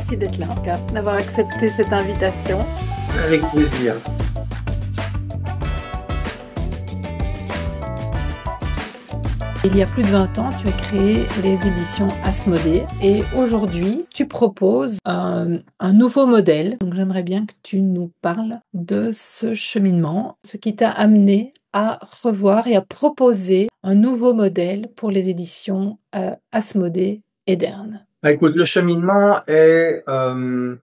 Merci d'être là, en tout cas, d'avoir accepté cette invitation. Avec plaisir. Il y a plus de 20 ans, tu as créé les éditions Asmodée et aujourd'hui, tu proposes un nouveau modèle. Donc j'aimerais bien que tu nous parles de ce cheminement, ce qui t'a amené à revoir et à proposer un nouveau modèle pour les éditions Asmodée Edern. Écoute, le cheminement est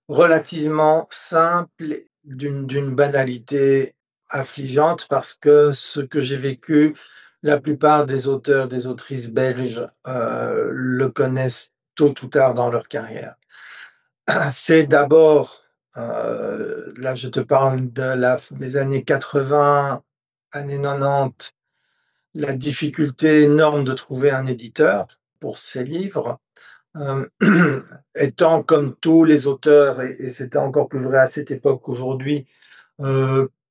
relativement simple, d'une banalité affligeante, parce que ce que j'ai vécu, la plupart des auteurs, des autrices belges le connaissent tôt ou tard dans leur carrière. C'est d'abord, là je te parle des années 80, années 90, la difficulté énorme de trouver un éditeur pour ces livres. Euh, Étant comme tous les auteurs, et c'était encore plus vrai à cette époque qu'aujourd'hui,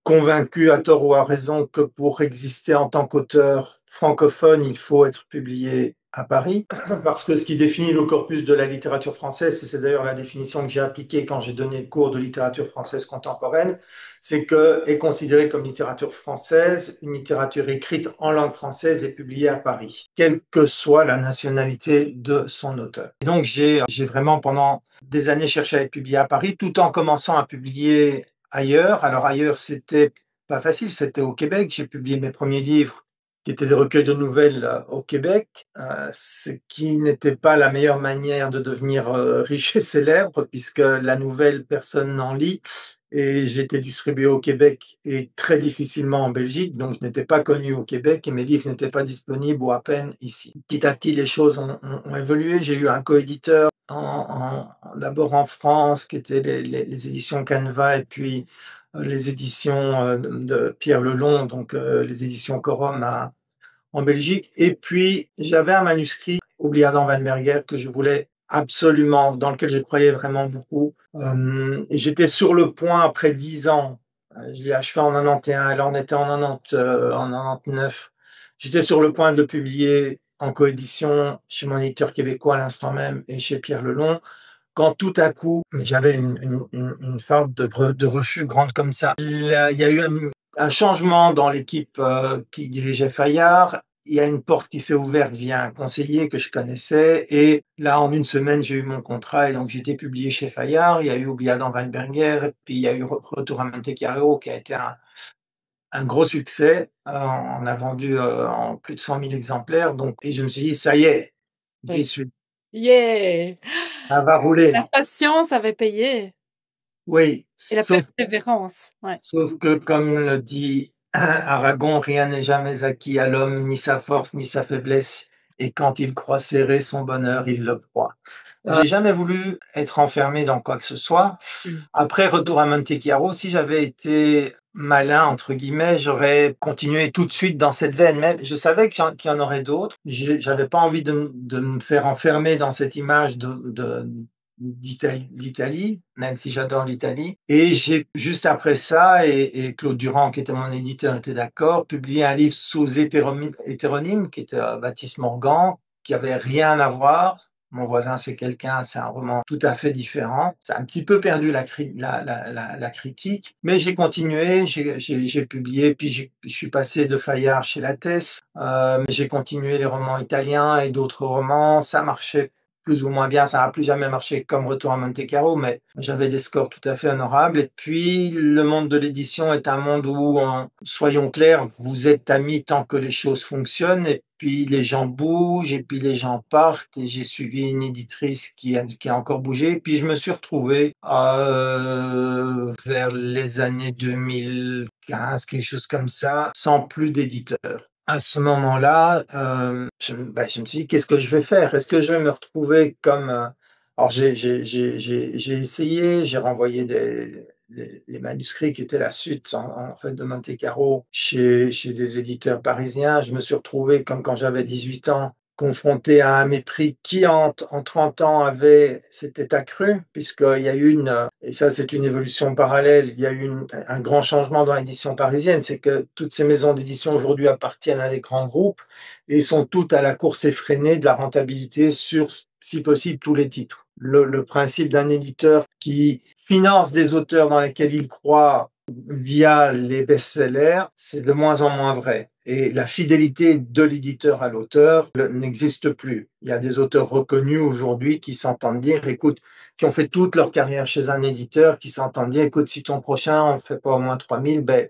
convaincu à tort ou à raison que pour exister en tant qu'auteur francophone, il faut être publié à Paris, parce que ce qui définit le corpus de la littérature française, et c'est d'ailleurs la définition que j'ai appliquée quand j'ai donné le cours de littérature française contemporaine, c'est que est considérée comme littérature française une littérature écrite en langue française et publiée à Paris, quelle que soit la nationalité de son auteur. Et donc j'ai vraiment pendant des années cherché à être publié à Paris, tout en commençant à publier ailleurs. Alors ailleurs, c'était pas facile, c'était au Québec. J'ai publié mes premiers livres qui étaient des recueils de nouvelles au Québec, ce qui n'était pas la meilleure manière de devenir riche et célèbre, puisque la nouvelle, personne n'en lit. Et j'ai été distribué au Québec et très difficilement en Belgique, donc je n'étais pas connu au Québec et mes livres n'étaient pas disponibles ou à peine ici. Petit à petit, les choses ont évolué. J'ai eu un coéditeur d'abord en France, qui étaient les éditions Canva, et puis les éditions de Pierre Lelon, donc les éditions Corum en Belgique. Et puis, j'avais un manuscrit, Oublié Adam Weinberger, que je voulais absolument, dans lequel je croyais vraiment beaucoup. Et j'étais sur le point, après 10 ans, je l'ai achevé en 91, elle en était en 90, en 99. J'étais sur le point de le publier en coédition chez mon éditeur québécois à l'instant même et chez Pierre Lelon, quand tout à coup, j'avais une forme de refus grande comme ça. Il y a eu un changement dans l'équipe qui dirigeait Fayard. Il y a une porte qui s'est ouverte via un conseiller que je connaissais. Et là, en une semaine, j'ai eu mon contrat. Et donc, j'ai été publié chez Fayard. Il y a eu Oublié Adam Weinberger. Et puis, il y a eu Retour à Monte Carlo, qui a été un gros succès. On a vendu en plus de 100 000 exemplaires. Donc, et je me suis dit, ça y est, j'y suis. Yeah! Ça va rouler. La patience avait payé. Oui, Et la persévérance. Ouais. sauf que, comme le dit Aragon, rien n'est jamais acquis à l'homme, ni sa force, ni sa faiblesse. Et quand il croit serrer son bonheur, il le croit. J'ai jamais voulu être enfermé dans quoi que ce soit. Après Retour à Monte Carlo, si j'avais été malin, entre guillemets, j'aurais continué tout de suite dans cette veine. Mais je savais qu'il y en aurait d'autres. J'avais pas envie de me faire enfermer dans cette image d'Italie, même si j'adore l'Italie. Et j'ai, juste après ça, et Claude Durand, qui était mon éditeur, était d'accord, publié un livre sous hétéronyme, qui était Baptiste Morgan, qui avait rien à voir. Mon voisin, c'est quelqu'un, c'est un roman tout à fait différent. Ça a un petit peu perdu la critique, mais j'ai continué, j'ai publié, puis je suis passé de Fayard chez Lattès, mais j'ai continué les romans italiens et d'autres romans. Ça marchait plus ou moins bien, ça n'a plus jamais marché comme Retour à Monte Carlo, mais j'avais des scores tout à fait honorables. Et puis, le monde de l'édition est un monde où, soyons clairs, vous êtes amis tant que les choses fonctionnent, et puis les gens bougent, et puis les gens partent, et j'ai suivi une éditrice qui a encore bougé, et puis je me suis retrouvé vers les années 2015, quelque chose comme ça, sans plus d'éditeur. À ce moment-là, je me suis dit, qu'est-ce que je vais faire? Est-ce que je vais me retrouver comme... Alors, j'ai essayé, j'ai renvoyé les manuscrits qui étaient la suite en fait de Monte Carlo chez des éditeurs parisiens. Je me suis retrouvé, comme quand j'avais 18 ans, confronté à un mépris qui, en 30 ans, s'était accru, puisqu'il y a eu et ça c'est une évolution parallèle, il y a eu un grand changement dans l'édition parisienne, c'est que toutes ces maisons d'édition aujourd'hui appartiennent à des grands groupes et sont toutes à la course effrénée de la rentabilité sur, si possible, tous les titres. le principe d'un éditeur qui finance des auteurs dans lesquels il croit via les best-sellers, c'est de moins en moins vrai. Et la fidélité de l'éditeur à l'auteur n'existe plus. Il y a des auteurs reconnus aujourd'hui qui s'entendent dire, écoute, qui ont fait toute leur carrière chez un éditeur, qui s'entendent dire, écoute, si ton prochain, on ne fait pas au moins 3000, ben,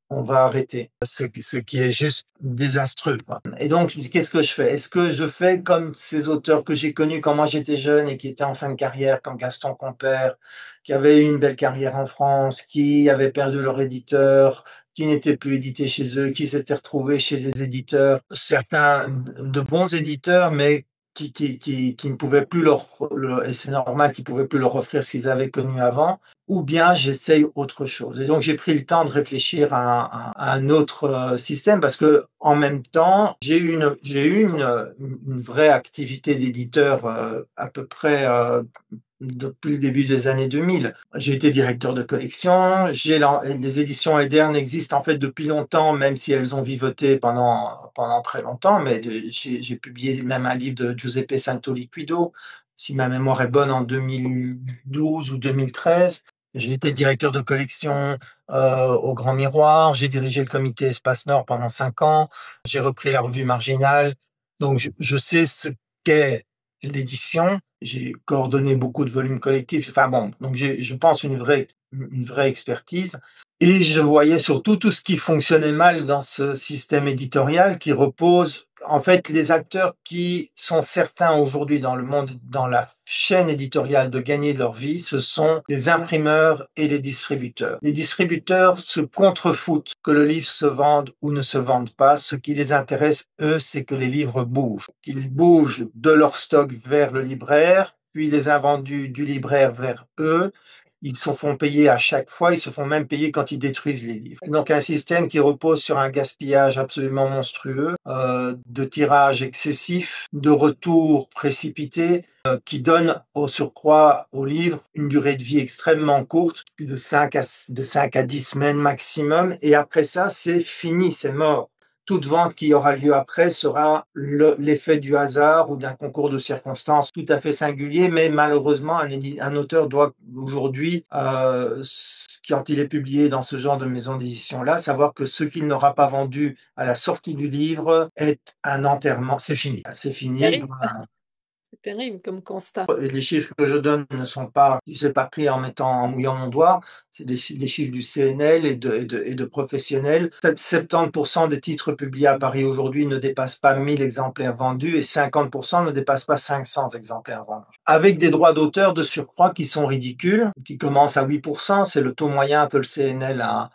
on va arrêter. Ce qui est juste désastreux, quoi. Et donc, je me dis, qu'est-ce que je fais? Est-ce que je fais comme ces auteurs que j'ai connus quand moi j'étais jeune et qui étaient en fin de carrière, comme Gaston Compère, qui avaient eu une belle carrière en France, qui avaient perdu leur éditeur, qui n'étaient plus édités chez eux, qui s'étaient retrouvés chez des éditeurs, certains de bons éditeurs, mais qui ne pouvaient plus et c'est normal, qu'ils ne pouvaient plus leur offrir ce qu'ils avaient connu avant, ou bien j'essaye autre chose. Et donc, j'ai pris le temps de réfléchir à un autre système parce que, en même temps, j'ai eu une vraie activité d'éditeur à peu près depuis le début des années 2000. J'ai été directeur de collection. Les éditions Edern existent en fait depuis longtemps, même si elles ont vivoté pendant très longtemps. Mais j'ai publié même un livre de Giuseppe Santoliquido, si ma mémoire est bonne, en 2012 ou 2013. J'ai été directeur de collection au Grand Miroir. J'ai dirigé le comité Espace Nord pendant 5 ans. J'ai repris la revue Marginale. Donc, je sais ce qu'est l'édition. J'ai coordonné beaucoup de volumes collectifs. Enfin bon, donc j'ai, je pense, une vraie expertise. Et je voyais surtout tout ce qui fonctionnait mal dans ce système éditorial qui repose, en fait, les acteurs qui sont certains aujourd'hui dans le monde, dans la chaîne éditoriale de gagner leur vie, ce sont les imprimeurs et les distributeurs. Les distributeurs se contrefoutent que le livre se vende ou ne se vende pas. Ce qui les intéresse, eux, c'est que les livres bougent. Qu'ils bougent de leur stock vers le libraire, puis les invendus du libraire vers eux. Ils se font payer à chaque fois, ils se font même payer quand ils détruisent les livres. Donc un système qui repose sur un gaspillage absolument monstrueux, de tirage excessif, de retour précipité, qui donne au surcroît au livre une durée de vie extrêmement courte, de 5 à 10 semaines maximum, et après ça, c'est fini, c'est mort. Toute vente qui aura lieu après sera l'effet du hasard ou d'un concours de circonstances tout à fait singulier, mais malheureusement, un auteur doit aujourd'hui, quand il est publié dans ce genre de maison d'édition-là, savoir que ce qu'il n'aura pas vendu à la sortie du livre est un enterrement. C'est fini. C'est fini. C'est terrible comme constat. Les chiffres que je donne ne sont pas, je ne les ai pas pris en mouillant mon doigt, c'est des chiffres du CNL et de professionnels. 70% des titres publiés à Paris aujourd'hui ne dépassent pas 1000 exemplaires vendus et 50% ne dépassent pas 500 exemplaires vendus. Avec des droits d'auteur de surcroît qui sont ridicules, qui commencent à 8%, c'est le taux moyen que le CNL a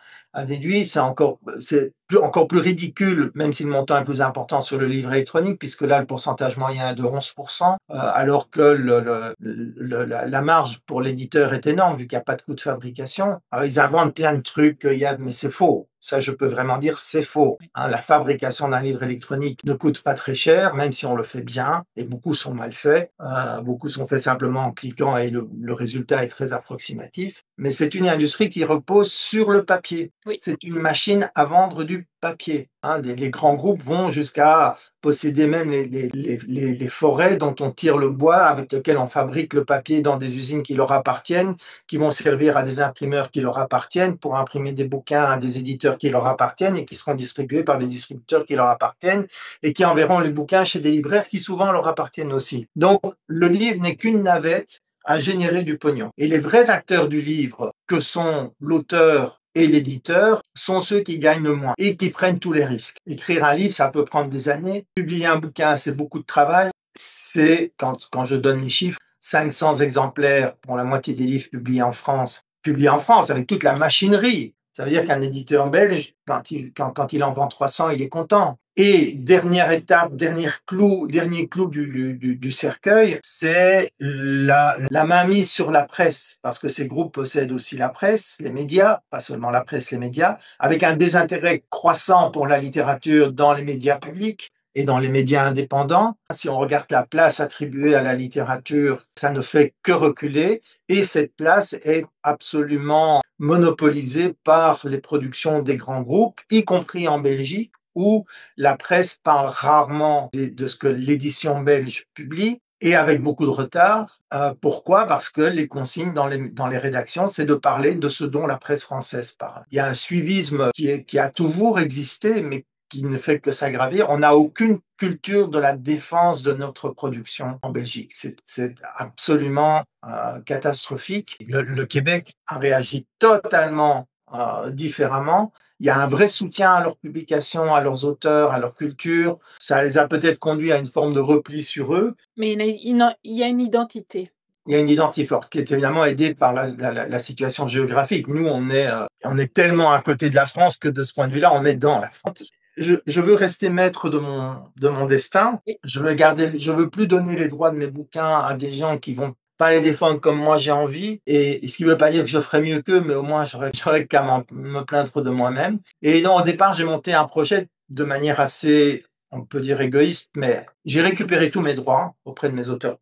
déduit. C'est encore plus ridicule, même si le montant est plus important sur le livre électronique, puisque là, le pourcentage moyen est de 11%, alors que la marge pour l'éditeur est énorme, vu qu'il n'y a pas de coût de fabrication. Alors, ils inventent plein de trucs, mais c'est faux. Ça, je peux vraiment dire, c'est faux. Hein, la fabrication d'un livre électronique ne coûte pas très cher, même si on le fait bien, et beaucoup sont mal faits. Beaucoup sont faits simplement en cliquant et le résultat est très approximatif. Mais c'est une industrie qui repose sur le papier. Oui. C'est une machine à vendre du papier. Hein, les grands groupes vont jusqu'à posséder même les forêts dont on tire le bois, avec lequel on fabrique le papier dans des usines qui leur appartiennent, qui vont servir à des imprimeurs qui leur appartiennent pour imprimer des bouquins à des éditeurs qui leur appartiennent et qui seront distribués par des distributeurs qui leur appartiennent et qui enverront les bouquins chez des libraires qui souvent leur appartiennent aussi. Donc, le livre n'est qu'une navette à générer du pognon. Et les vrais acteurs du livre, que sont l'auteur et l'éditeur, sont ceux qui gagnent le moins et qui prennent tous les risques. Écrire un livre, ça peut prendre des années. Publier un bouquin, c'est beaucoup de travail. C'est, quand je donne les chiffres, 500 exemplaires pour la moitié des livres publiés en France avec toute la machinerie. Ça veut dire qu'un éditeur belge, quand il en vend 300, il est content. Et dernière étape, dernier clou du cercueil, c'est la mainmise sur la presse, parce que ces groupes possèdent aussi la presse, les médias, pas seulement la presse, les médias, avec un désintérêt croissant pour la littérature dans les médias publics et dans les médias indépendants. Si on regarde la place attribuée à la littérature, ça ne fait que reculer et cette place est absolument monopolisée par les productions des grands groupes, y compris en Belgique, où la presse parle rarement de ce que l'édition belge publie et avec beaucoup de retard. Pourquoi? Parce que les consignes dans les rédactions, c'est de parler de ce dont la presse française parle. Il y a un suivisme qui a toujours existé, mais qui ne fait que s'aggraver. On n'a aucune culture de la défense de notre production en Belgique. C'est absolument catastrophique. Le Québec a réagi totalement différemment. Il y a un vrai soutien à leurs publications, à leurs auteurs, à leur culture. Ça les a peut-être conduits à une forme de repli sur eux. Mais il y a une identité. Il y a une identité forte qui est évidemment aidée par la situation géographique. Nous, on est tellement à côté de la France que de ce point de vue-là, on est dans la France. Je veux rester maître de mon destin. Oui. Je veux plus donner les droits de mes bouquins à des gens qui vont pas les défendre comme moi j'ai envie. Et ce qui veut pas dire que je ferai mieux qu'eux, mais au moins j'aurais qu'à me plaindre de moi-même. Et donc, au départ, j'ai monté un projet de manière assez, on peut dire égoïste, mais j'ai récupéré tous mes droits auprès de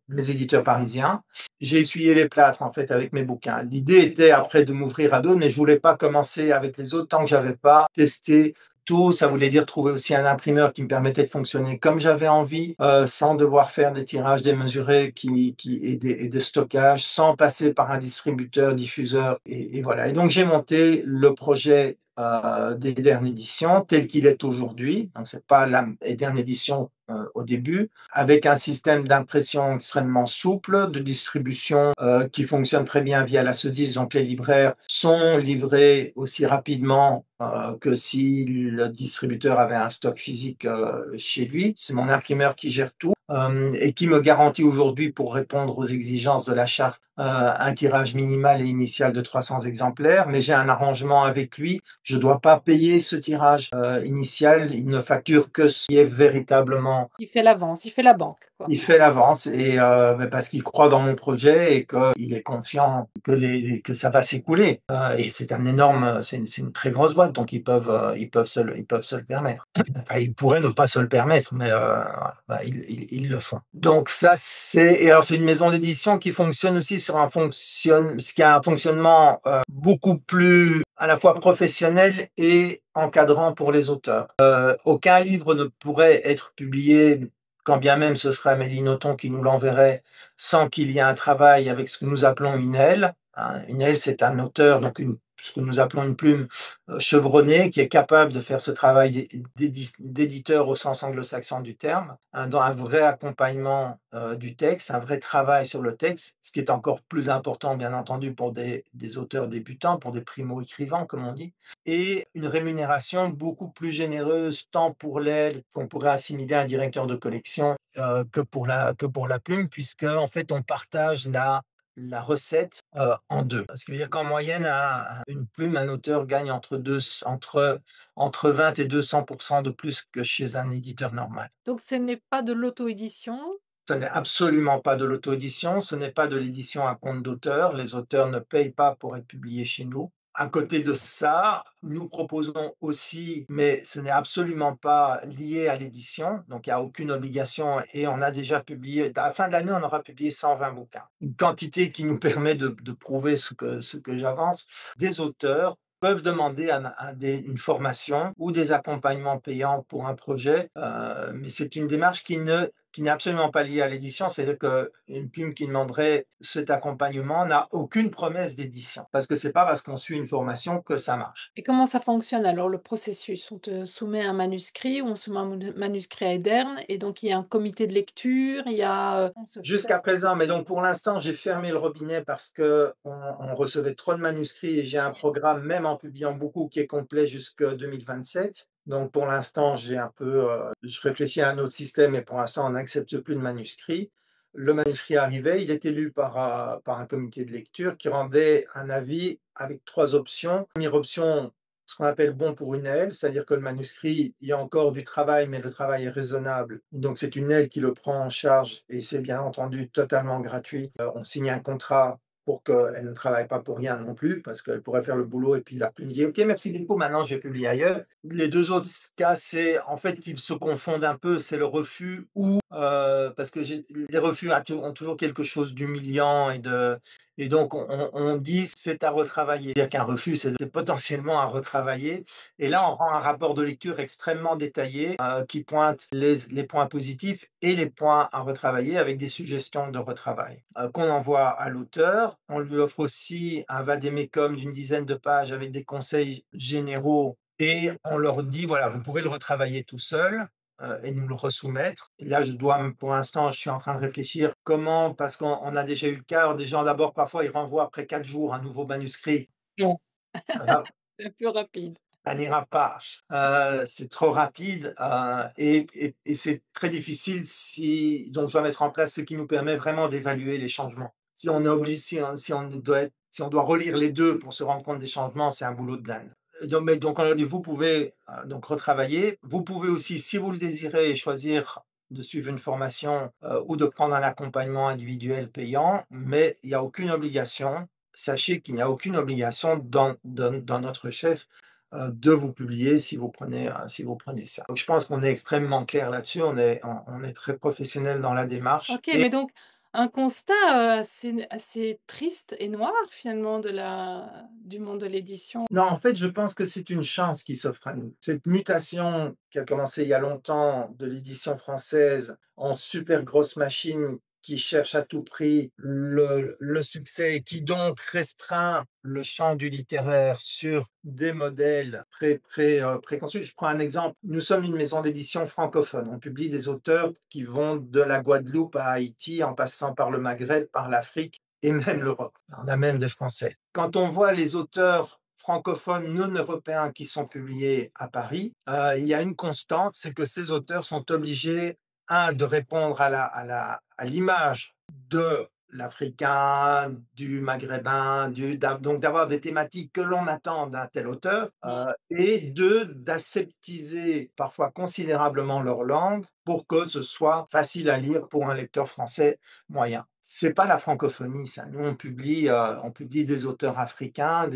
mes éditeurs parisiens. J'ai essuyé les plâtres en fait avec mes bouquins. L'idée était après de m'ouvrir à d'autres, mais je voulais pas commencer avec les autres tant que j'avais pas testé tout. Ça voulait dire trouver aussi un imprimeur qui me permettait de fonctionner comme j'avais envie, sans devoir faire des tirages démesurés et des stockages, sans passer par un distributeur, diffuseur. Et voilà. Et donc j'ai monté le projet d'Edern Édition tel qu'il est aujourd'hui. Donc c'est pas la Edern Édition au début, avec un système d'impression extrêmement souple, de distribution qui fonctionne très bien via la SEDIS. Donc les libraires sont livrés aussi rapidement que si le distributeur avait un stock physique chez lui. C'est mon imprimeur qui gère tout et qui me garantit aujourd'hui, pour répondre aux exigences de la charte, un tirage minimal et initial de 300 exemplaires, mais j'ai un arrangement avec lui. Je ne dois pas payer ce tirage initial. Il ne facture que ce qui est véritablement. Il fait l'avance, il fait la banque, quoi. Il fait l'avance et parce qu'il croit dans mon projet et qu'il est confiant que ça va s'écouler. Et c'est c'est une très grosse boîte, donc ils peuvent se le permettre. Enfin, ils pourraient ne pas se le permettre, mais ils le font. Donc ça, et alors c'est une maison d'édition qui fonctionne aussi qui a un fonctionnement beaucoup plus à la fois professionnel et encadrant pour les auteurs. Aucun livre ne pourrait être publié, quand bien même ce serait Amélie Nothomb qui nous l'enverrait, sans qu'il y ait un travail avec ce que nous appelons une aile. Une aile, c'est un auteur, donc ce que nous appelons une plume chevronnée, qui est capable de faire ce travail d'éditeur au sens anglo-saxon du terme, dans un vrai accompagnement du texte, un vrai travail sur le texte, ce qui est encore plus important, bien entendu, pour des auteurs débutants, pour des primo-écrivains, comme on dit, et une rémunération beaucoup plus généreuse, tant pour l'aide qu'on pourrait assimiler à un directeur de collection que pour la plume, puisque en fait on partage la recette en deux. Ce qui veut dire qu'en moyenne, une plume, un auteur gagne entre 20 et 200% de plus que chez un éditeur normal. Donc ce n'est pas de l'auto-édition. Ce n'est absolument pas de l'auto-édition, ce n'est pas de l'édition à compte d'auteur. Les auteurs ne payent pas pour être publiés chez nous. À côté de ça, nous proposons aussi, mais ce n'est absolument pas lié à l'édition, donc il n'y a aucune obligation et on a déjà publié, à la fin de l'année, on aura publié 120 bouquins. Une quantité qui nous permet de prouver ce que j'avance. Des auteurs peuvent demander une formation ou des accompagnements payants pour un projet, mais c'est une démarche qui n'est absolument pas liée à l'édition, c'est-à-dire qu'une plume qui demanderait cet accompagnement n'a aucune promesse d'édition, parce que c'est pas parce qu'on suit une formation que ça marche. Et comment ça fonctionne alors le processus? On te soumet un manuscrit ou on soumet un manuscrit à Edern et donc il y a un comité de lecture, il y a... Jusqu'à présent, mais donc pour l'instant, j'ai fermé le robinet parce qu'on recevait trop de manuscrits et j'ai un programme, même en publiant beaucoup, qui est complet jusqu'en 2027. Donc pour l'instant, je réfléchis à un autre système et pour l'instant, on n'accepte plus de manuscrits. Le manuscrit arrivait, il était lu par un comité de lecture qui rendait un avis avec 3 options. Première option, ce qu'on appelle bon pour une aile, c'est-à-dire que le manuscrit, il y a encore du travail, mais le travail est raisonnable. Donc c'est une aile qui le prend en charge et c'est bien entendu totalement gratuit. On signe un contrat pour qu'elle ne travaille pas pour rien non plus, parce qu'elle pourrait faire le boulot et puis la plume dit « Ok, merci beaucoup, maintenant je vais publier ailleurs ». Les deux autres cas, en fait, ils se confondent un peu, c'est le refus ou, parce que les refus ont toujours quelque chose d'humiliant et Et donc, on dit c'est à retravailler. C'est-à-dire qu'un refus, c'est potentiellement à retravailler. Et là, on rend un rapport de lecture extrêmement détaillé qui pointe les points positifs et les points à retravailler avec des suggestions de retravail qu'on envoie à l'auteur. On lui offre aussi un vade-mecum d'une dizaine de pages avec des conseils généraux et on leur dit, voilà, vous pouvez le retravailler tout seul et nous le resoumettre. Et là, pour l'instant, je suis en train de réfléchir comment, parce qu'on a déjà eu le cas, des gens d'abord, parfois, ils renvoient après 4 jours un nouveau manuscrit. Non, Ça va, c'est un peu rapide. ça n'ira pas. C'est trop rapide et c'est très difficile donc je dois mettre en place ce qui nous permet vraiment d'évaluer les changements. Si on est obligé, si on doit relire les deux pour se rendre compte des changements, c'est un boulot de dingue. Donc on a dit, vous pouvez donc retravailler. Vous pouvez aussi, si vous le désirez, choisir de suivre une formation ou de prendre un accompagnement individuel payant, mais il n'y a aucune obligation. Sachez qu'il n'y a aucune obligation dans notre chef de vous publier si vous prenez ça. Donc, je pense qu'on est extrêmement clair là-dessus, on est très professionnel dans la démarche. Ok, mais donc un constat assez triste et noir finalement du monde de l'édition. Non, en fait, je pense que c'est une chance qui s'offre à nous. Cette mutation qui a commencé il y a longtemps de l'édition française en super grosse machine qui cherche à tout prix le succès et qui donc restreint le champ du littéraire sur des modèles préconçus. Je prends un exemple. Nous sommes une maison d'édition francophone. On publie des auteurs qui vont de la Guadeloupe à Haïti, en passant par le Maghreb, par l'Afrique et même l'Europe. On a même des Français. Quand on voit les auteurs francophones non européens qui sont publiés à Paris, il y a une constante, c'est que ces auteurs sont obligés, de répondre à l'image de l'Africain, du Maghrébin, donc d'avoir des thématiques que l'on attend d'un tel auteur, et d'aseptiser parfois considérablement leur langue pour que ce soit facile à lire pour un lecteur français moyen. C'est pas la francophonie, ça. Nous, on publie des auteurs africains,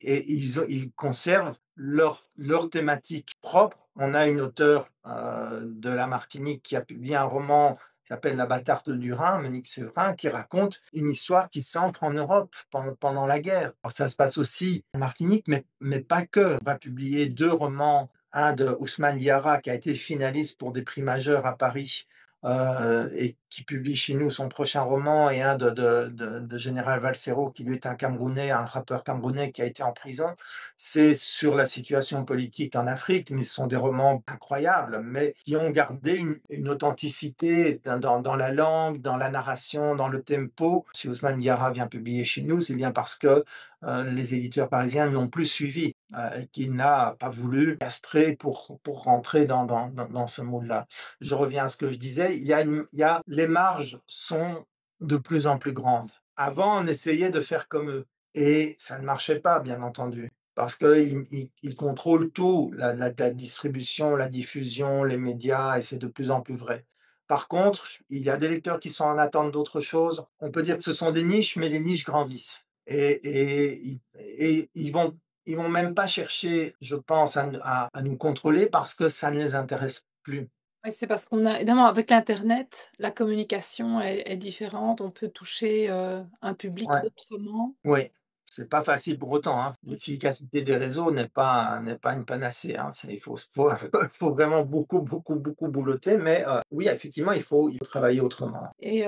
et ils conservent leur thématique propre. On a une auteure de la Martinique qui a publié un roman qui s'appelle La Bâtarde du Rhin, Monique Séverin, qui raconte une histoire qui s'ancre en Europe pendant la guerre. Alors, ça se passe aussi en Martinique, mais pas que. On va publier 2 romans, un de Ousmane Diarra, qui a été finaliste pour des prix majeurs à Paris, et qui publie chez nous son prochain roman, et un de Général Valsero, qui lui est un Camerounais, un rappeur camerounais qui a été en prison. C'est sur la situation politique en Afrique, mais ce sont des romans incroyables, mais qui ont gardé une authenticité dans la langue, dans la narration, dans le tempo. Si Ousmane Diarra vient publier chez nous, c'est bien parce que les éditeurs parisiens ne l'ont plus suivi, et qu'il n'a pas voulu castrer pour rentrer dans ce moule-là. Je reviens à ce que je disais, les marges sont de plus en plus grandes. Avant, on essayait de faire comme eux et ça ne marchait pas, bien entendu, parce qu'ils contrôlent tout, la distribution, la diffusion, les médias, et c'est de plus en plus vrai. Par contre, il y a des lecteurs qui sont en attente d'autre chose. On peut dire que ce sont des niches, mais les niches grandissent. Et ils vont même pas chercher, je pense, à nous contrôler parce que ça ne les intéresse plus. Oui, c'est parce qu'on a, évidemment, avec l'Internet, la communication est différente. On peut toucher un public Ouais. autrement. Oui, c'est pas facile pour autant, hein. L'efficacité des réseaux n'est pas une panacée, hein. Faut vraiment beaucoup, beaucoup, beaucoup boulotter, mais oui, effectivement, il faut travailler autrement. Et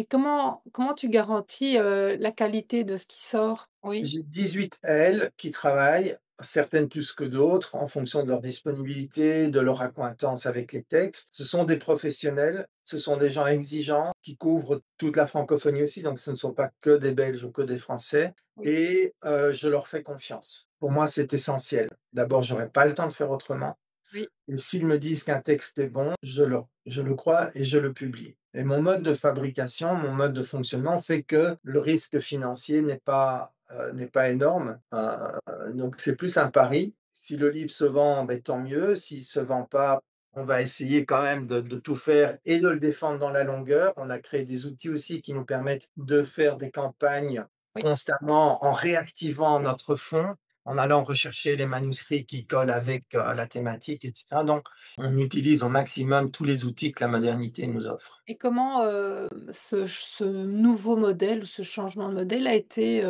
comment tu garantis la qualité de ce qui sort? Oui. J'ai 18 L qui travaillent, certaines plus que d'autres, en fonction de leur disponibilité, de leur accointance avec les textes. Ce sont des professionnels, ce sont des gens exigeants qui couvrent toute la francophonie aussi, donc ce ne sont pas que des Belges ou que des Français. Oui. Et je leur fais confiance. Pour moi, c'est essentiel. D'abord, j'aurais pas le temps de faire autrement. Oui. Et s'ils me disent qu'un texte est bon, je le crois et je le publie. Et mon mode de fabrication, mon mode de fonctionnement fait que le risque financier n'est pas énorme. Donc c'est plus un pari. Si le livre se vend, ben, tant mieux. S'il se vend pas, on va essayer quand même de tout faire et de le défendre dans la longueur. On a créé des outils aussi qui nous permettent de faire des campagnes Oui. constamment en réactivant notre fonds. en allant rechercher les manuscrits qui collent avec la thématique, etc. Donc, on utilise au maximum tous les outils que la modernité nous offre. Et comment, ce nouveau modèle ou ce changement de modèle a été,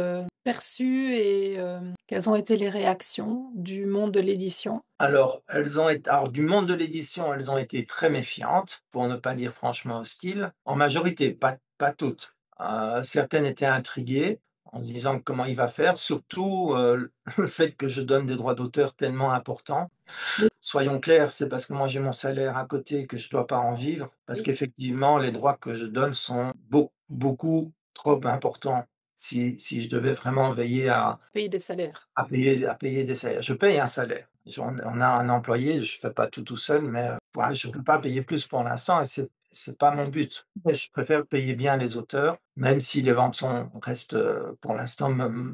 perçu et quelles ont été les réactions du monde de l'édition? Alors, du monde de l'édition, elles ont été très méfiantes, pour ne pas dire franchement hostiles, en majorité, pas toutes. Certaines étaient intriguées en se disant comment il va faire, surtout le fait que je donne des droits d'auteur tellement importants. Oui, Soyons clairs, c'est parce que moi j'ai mon salaire à côté que je ne dois pas en vivre, parce oui, qu'effectivement, les droits que je donne sont beaucoup trop importants si je devais vraiment veiller payer des salaires. à payer des salaires. Je paye un salaire. On a un employé, je fais pas tout seul, mais ouais, je ne peux pas payer plus pour l'instant et c'est pas mon but. Mais je préfère payer bien les auteurs, même si les ventes restent pour l'instant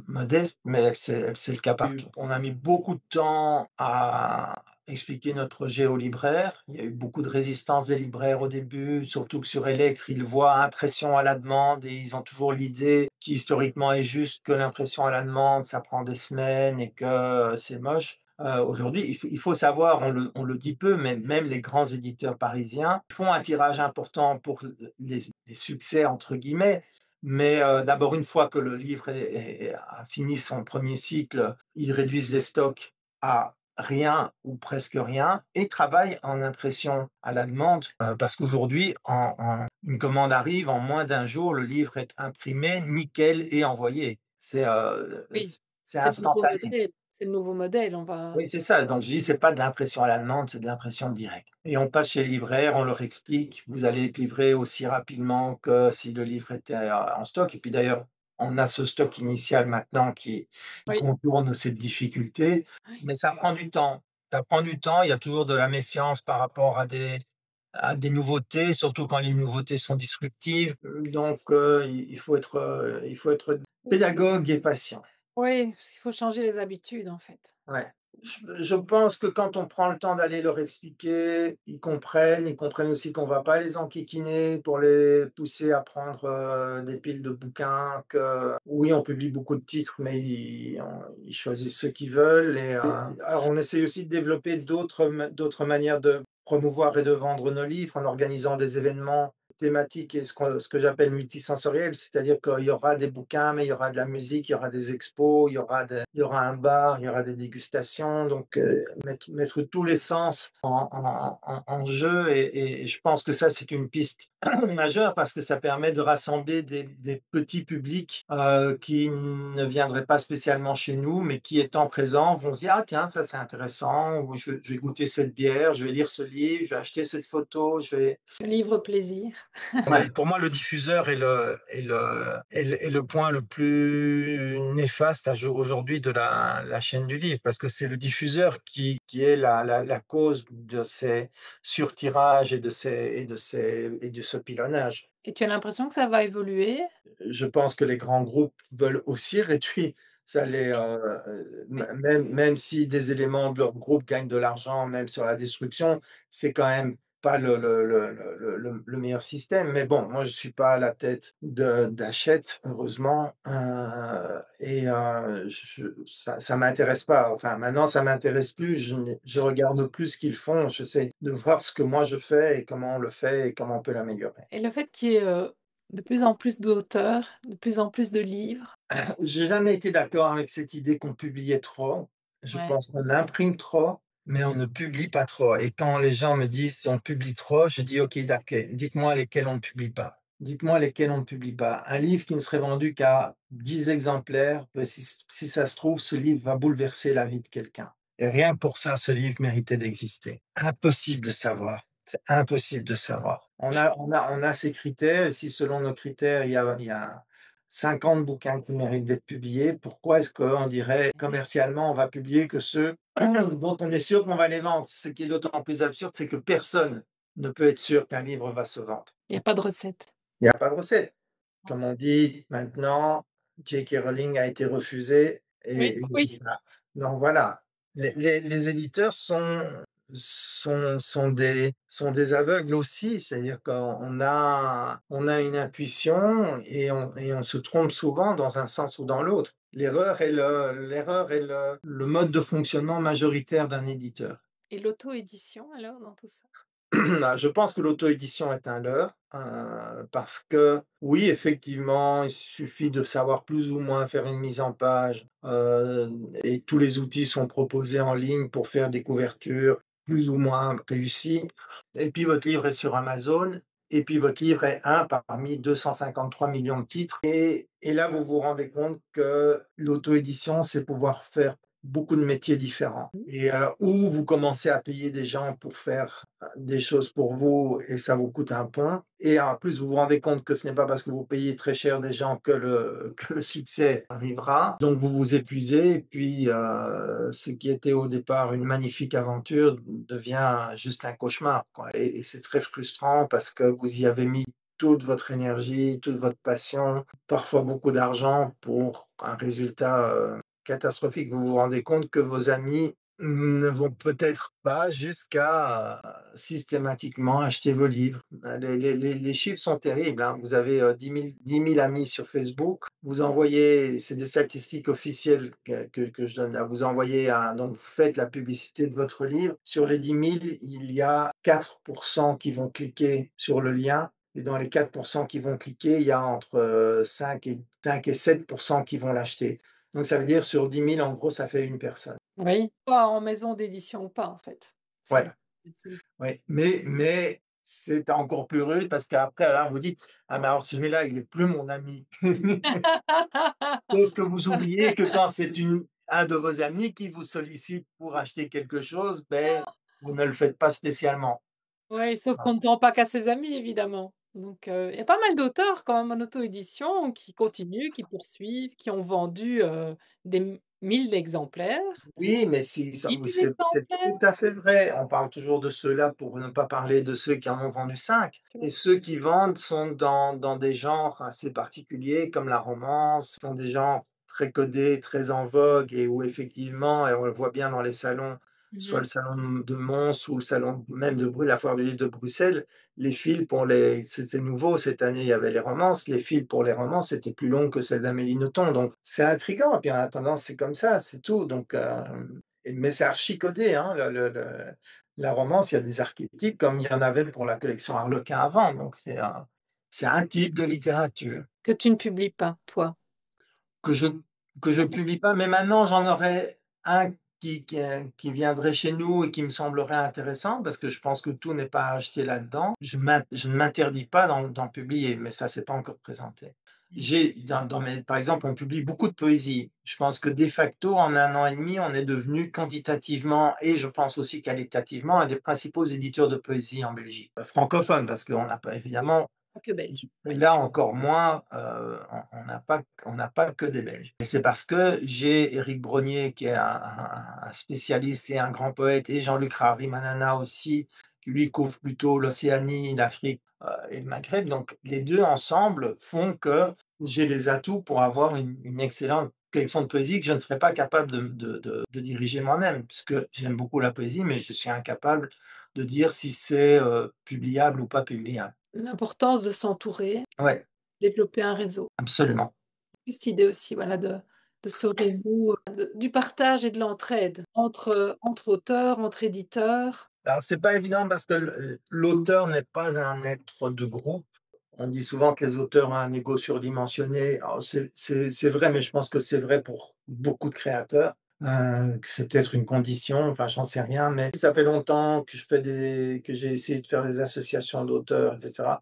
modestes, mais c'est le cas par cas. On a mis beaucoup de temps à expliquer notre projet aux libraires. Il y a eu beaucoup de résistance des libraires au début, surtout que sur Electre, ils voient impression à la demande et ils ont toujours l'idée qui historiquement est juste que l'impression à la demande, ça prend des semaines et que c'est moche. Aujourd'hui, il faut savoir, on le dit peu, mais même les grands éditeurs parisiens font un tirage important pour les succès, entre guillemets. Mais d'abord, une fois que le livre a fini son premier cycle, ils réduisent les stocks à rien ou presque rien et travaillent en impression à la demande parce qu'aujourd'hui, une commande arrive, en moins d'un jour, le livre est imprimé, nickel et envoyé. Oui, C'est c'est le nouveau instantané. modèle, c'est le nouveau modèle, on va Oui, c'est ça. Donc, je dis, c'est pas de l'impression à la demande, c'est de l'impression directe. Et on passe chez les libraires, on leur explique, vous allez être livré aussi rapidement que si le livre était en stock. Et puis d'ailleurs, on a ce stock initial maintenant qui oui, contourne cette difficulté, oui. mais ça prend du temps. Ça prend du temps. Il y a toujours de la méfiance par rapport à des nouveautés, surtout quand les nouveautés sont disruptives. Donc, il faut être pédagogue et patient. Oui, il faut changer les habitudes, en fait. Ouais. Je pense que quand on prend le temps d'aller leur expliquer, ils comprennent aussi qu'on va pas les enquiquiner pour les pousser à prendre, des piles de bouquins, que oui, on publie beaucoup de titres, mais ils choisissent ceux qu'ils veulent alors on essaye aussi de développer d'autres manières de promouvoir et de vendre nos livres en organisant des événements thématiques et ce que j'appelle multisensoriels, c'est-à-dire qu'il y aura des bouquins, mais il y aura de la musique, il y aura des expos, il y aura un bar, il y aura des dégustations. Donc, mettre tous les sens en jeu et je pense que ça, c'est une piste majeure parce que ça permet de rassembler des petits publics qui ne viendraient pas spécialement chez nous, mais qui, étant présents, vont se dire, ah tiens, ça c'est intéressant, ou je vais goûter cette bière, je vais lire ce livre, je vais acheter cette photo, je vais... Le livre plaisir. Ouais, pour moi, le diffuseur est le point le plus néfaste aujourd'hui de la chaîne du livre, parce que c'est le diffuseur qui est la cause de ces surtirages et de ce pilonnage. Et tu as l'impression que ça va évoluer? Je pense que les grands groupes veulent aussi réduire ça Oui, oui. même si des éléments de leur groupe gagnent de l'argent, même sur la destruction, c'est quand même pas le meilleur système. Mais bon, moi, je suis pas à la tête d'Hachette, heureusement, ça m'intéresse pas. Enfin, maintenant, ça m'intéresse plus. Je regarde plus ce qu'ils font. J'essaie de voir ce que moi je fais et comment on le fait et comment on peut l'améliorer. Et le fait qu'il y ait, de plus en plus d'auteurs, de plus en plus de livres. J'ai jamais été d'accord avec cette idée qu'on publiait trop. Je Ouais. pense qu'on imprime trop, mais on ne publie pas trop. Et quand les gens me disent on publie trop, je dis ok, d'accord, dites-moi lesquels on ne publie pas. Dites-moi lesquels on ne publie pas. Un livre qui ne serait vendu qu'à 10 exemplaires, ben, si ça se trouve, ce livre va bouleverser la vie de quelqu'un. Et rien que pour ça, ce livre méritait d'exister. Impossible de savoir. C'est impossible de savoir. On a ces critères, et si selon nos critères, il y a 50 bouquins qui méritent d'être publiés, pourquoi est-ce qu'on dirait commercialement, on va publier que ceux dont on est sûr qu'on va les vendre? Ce qui est d'autant plus absurde, c'est que personne ne peut être sûr qu'un livre va se vendre. Il y a pas de recette. Il n'y a pas de recette. Comme on dit maintenant, J.K. Rowling a été refusé Oui, et oui. voilà. Donc voilà, les éditeurs sont des aveugles aussi, c'est-à-dire on a une intuition et on se trompe souvent dans un sens ou dans l'autre. L'erreur est le mode de fonctionnement majoritaire d'un éditeur. Et l'auto-édition alors dans tout ça? Je pense que l'auto-édition est un leurre, parce que oui, effectivement, il suffit de savoir plus ou moins faire une mise en page, et tous les outils sont proposés en ligne pour faire des couvertures plus ou moins réussies. Et puis votre livre est sur Amazon, et puis votre livre est un parmi 253 millions de titres. Et là, vous vous rendez compte que l'auto-édition, c'est pouvoir faire beaucoup de métiers différents. Et alors, ou vous commencez à payer des gens pour faire des choses pour vous et ça vous coûte un pont. Et en plus, vous vous rendez compte que ce n'est pas parce que vous payez très cher des gens que le succès arrivera. Donc, vous vous épuisez et puis ce qui était au départ une magnifique aventure devient juste un cauchemar, quoi. Et c'est très frustrant parce que vous y avez mis toute votre énergie, toute votre passion, parfois beaucoup d'argent pour un résultat catastrophique. Vous vous rendez compte que vos amis ne vont peut-être pas jusqu'à systématiquement acheter vos livres. Les chiffres sont terribles, hein. Vous avez 10 000 amis sur Facebook. Vous envoyez, c'est des statistiques officielles que je donne là. Vous envoyez donc vous faites la publicité de votre livre. Sur les 10 000, il y a 4% qui vont cliquer sur le lien. Et dans les 4% qui vont cliquer, il y a entre 5 et 7% qui vont l'acheter. Donc ça veut dire sur 10 000, en gros, ça fait une personne. Oui. Pas en maison d'édition ou pas en fait. C'est Voilà. Ouais. Mais c'est encore plus rude parce qu'après, là, vous dites, ah, mais alors celui-là, il n'est plus mon ami. Sauf que vous oubliez que quand c'est un de vos amis qui vous sollicite pour acheter quelque chose, ben, vous ne le faites pas spécialement. Oui, sauf qu'on ne vend pas qu'à ses amis évidemment. Donc il y a pas mal d'auteurs quand même en auto-édition qui continuent, qui poursuivent, qui ont vendu, des 1 000 exemplaires, Oui, mais 10 000 c'est tout exemplaires. à fait vrai. On parle toujours de ceux-là pour ne pas parler de ceux qui en ont vendu 5. Et ceux qui vendent sont dans des genres assez particuliers, comme la romance, sont des genres très codés, très en vogue, et où effectivement, et on le voit bien dans les salons, soit Mmh. le salon de Mons ou le salon même la foire du livre de Bruxelles, les files c'était nouveau cette année, il y avait les romances, les files pour les romances étaient plus longues que celles d'Amélie Nothomb. Donc c'est intriguant, et puis en attendant, c'est comme ça, c'est tout. Donc, mais c'est archi codé, hein, la romance, il y a des archétypes comme il y en avait pour la collection Harlequin avant. Donc c'est un type de littérature Que tu ne publies pas, toi? que je que je publie pas, mais maintenant j'en aurais un qui viendrait chez nous et qui me semblerait intéressant parce que je pense que tout n'est pas acheté là-dedans. Je ne m'interdis pas d'en publier, mais ça c'est pas encore présenté. Par exemple, on publie beaucoup de poésie. Je pense que de facto, en 1 an et demi, on est devenu quantitativement et je pense aussi qualitativement un des principaux éditeurs de poésie en Belgique. Francophone, parce qu'on n'a pas évidemment Pas que belge. et là encore moins, on n'a pas que des Belges. Et c'est parce que j'ai Éric Brognier, qui est un spécialiste et un grand poète, et Jean-Luc Rarimanana aussi, qui lui couvre plutôt l'Océanie, l'Afrique et le Maghreb. Donc les deux ensemble font que j'ai les atouts pour avoir une excellente collection de poésie que je ne serais pas capable de diriger moi-même, puisque j'aime beaucoup la poésie, mais je suis incapable de dire si c'est publiable ou pas publiable. L'importance de s'entourer, Ouais, développer un réseau. absolument. Cette idée aussi, voilà, de ce réseau, du partage et de l'entraide entre auteurs, entre éditeurs. Alors, c'est pas évident parce que l'auteur n'est pas un être de groupe. On dit souvent que les auteurs ont un ego surdimensionné. Alors, c'est vrai, mais je pense que c'est vrai pour beaucoup de créateurs. Que c'est peut-être une condition, enfin, j'en sais rien, mais ça fait longtemps que que j'ai essayé de faire des associations d'auteurs, etc.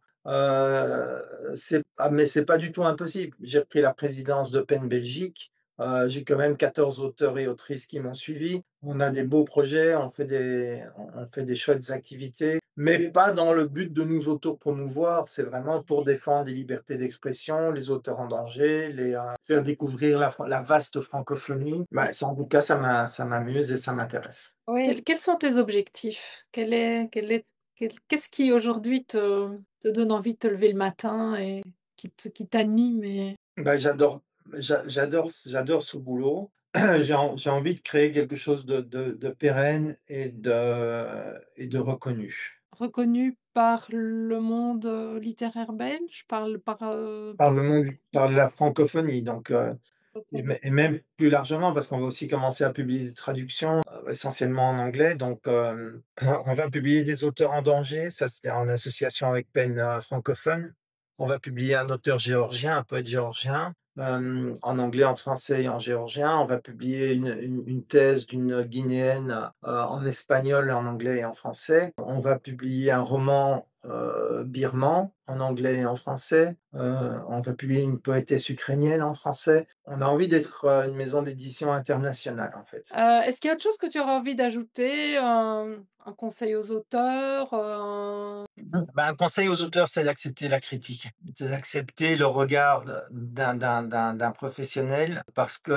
Mais c'est pas du tout impossible. J'ai pris la présidence de PEN Belgique. J'ai quand même 14 auteurs et autrices qui m'ont suivi. On a des beaux projets, on fait des chouettes activités, mais pas dans le but de nous auto-promouvoir. C'est vraiment pour défendre les libertés d'expression, les auteurs en danger, faire découvrir la vaste francophonie. Ouais, en tout cas, ça m'amuse et ça m'intéresse. Oui. Quels sont tes objectifs? Qu'est-ce qui aujourd'hui te donne envie de te lever le matin et qui t'anime Ben, j'adore ce boulot. J'ai envie de créer quelque chose de pérenne et de reconnu. reconnu par le monde littéraire belge, par Par le monde, par la francophonie. Donc, Et même plus largement, parce qu'on va aussi commencer à publier des traductions, essentiellement en anglais. Donc, on va publier des auteurs en danger, ça c'est en association avec PEN francophone. On va publier un auteur géorgien, un poète géorgien, en anglais, en français et en géorgien. On va publier une thèse d'une Guinéenne en espagnol, en anglais et en français. On va publier un roman birman en anglais et en français. On va publier une poétesse ukrainienne en français. On a envie d'être une maison d'édition internationale, en fait. Est-ce qu'il y a autre chose que tu aurais envie d'ajouter? Un conseil aux auteurs? Un conseil aux auteurs, c'est d'accepter la critique, c'est d'accepter le regard d'un professionnel, parce que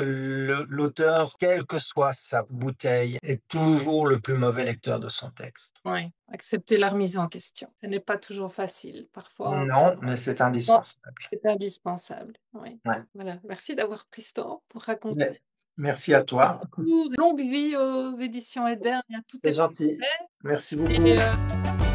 l'auteur, quelle que soit sa bouteille, est toujours le plus mauvais lecteur de son texte. Oui, accepter la remise en question. Ce n'est pas toujours facile. Parfois, Non, mais c'est non, indispensable. c'est indispensable. Oui. Ouais. Voilà. Merci d'avoir pris ce temps pour Mais raconter merci à ton toi, parcours. Longue vie aux éditions Eder et à tous c'est tes gentil. projets. Merci Et beaucoup.